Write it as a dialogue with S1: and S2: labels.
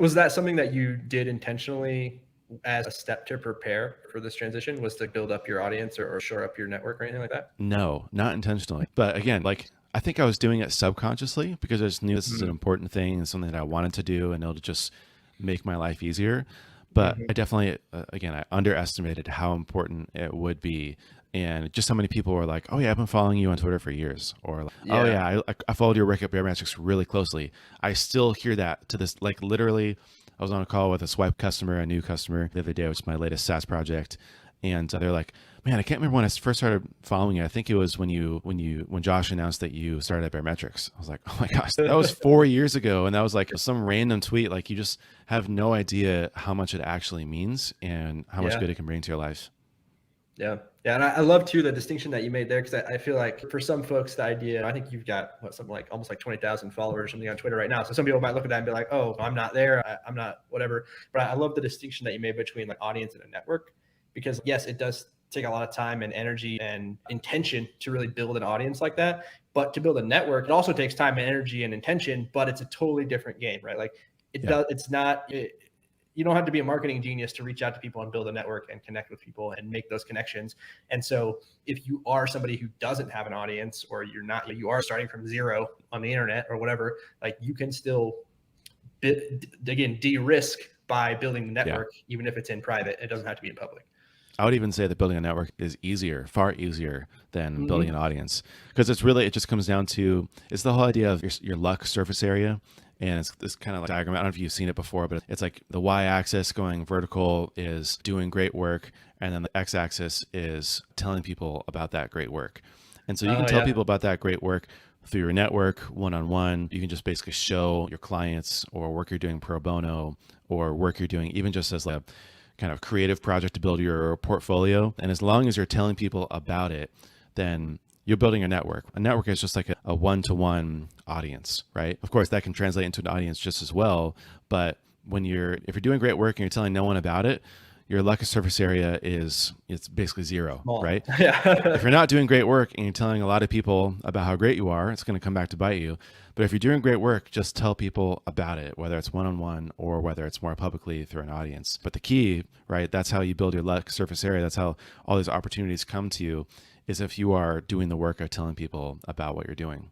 S1: Was that something that you did intentionally as a step to prepare for this transition, was to build up your audience or shore up your network or anything like that?
S2: No, not intentionally. But again, like I think I was doing it subconsciously because I just knew this is an
S1: Mm,
S2: important thing and something that I wanted to do and it'll just make my life easier. But I
S1: mhm.
S2: definitely, again, I underestimated how important it would be. And just how many people were like, oh, yeah, I've been following you on Twitter for years. Or, like, oh,
S1: Yeah.
S2: yeah, I followed your work at Barometrics really closely. I still hear that to this, like literally, I was on a call with a Swipe customer, a new customer the other day, which is my latest SaaS project. And they're like, man, I can't remember when I first started following you. I think it was when Josh announced that you started at Barometrics. I was like, oh my gosh, that was 4 years ago, and that was like some random tweet. Like you just have no idea how much it actually means and how much
S1: Yeah.
S2: good it can bring to your life.
S1: Yeah. Yeah. And I love too the distinction that you made there, because I feel like for some folks, the idea, I think you've got something like almost like 20,000 followers or something on Twitter right now. So some people might look at that and be like, oh, I'm not there. I'm not whatever. But I love the distinction that you made between like audience and a network, because yes, it does take a lot of time and energy and intention to really build an audience like that. But to build a network, it also takes time and energy and intention, but it's a totally different game, right? Like
S2: Yeah.
S1: it's not, you don't have to be a marketing genius to reach out to people and build a network and connect with people and make those connections. And so if you are somebody who doesn't have an audience, or you are starting from zero on the internet or whatever, like you can still again, de-risk by building the
S2: Yeah.
S1: network, even if it's in private. It doesn't have to be in public.
S2: I would even say that building a network is easier, far easier than building an
S1: Mm-hmm.
S2: audience, because it just comes down to, it's the whole idea of your luck surface area. And it's this kind of like diagram. I don't know if you've seen it before, but it's like the y-axis going vertical is doing great work. And then the x-axis is telling people about that great work. And so you can
S1: Oh
S2: tell
S1: yeah.
S2: people about that great work through your network, one-on-one. You can just basically show your clients or work you're doing pro bono or work you're doing even just as like a kind of creative project to build your portfolio. And as long as you're telling people about it, then you're building a network. A network is just like a one-to-one audience, right? Of course, that can translate into an audience just as well. But if you're doing great work and you're telling no one about it, your luck surface area it's basically zero,
S1: Small.
S2: right? If
S1: Yeah.
S2: you're not doing great work and you're telling a lot of people about how great you are, it's going to come back to bite you. But if you're doing great work, just tell people about it, whether it's one-on-one or whether it's more publicly through an audience. But the key, right, that's how you build your luck surface area. That's how all these opportunities come to you, is if you are doing the work of telling people about what you're doing.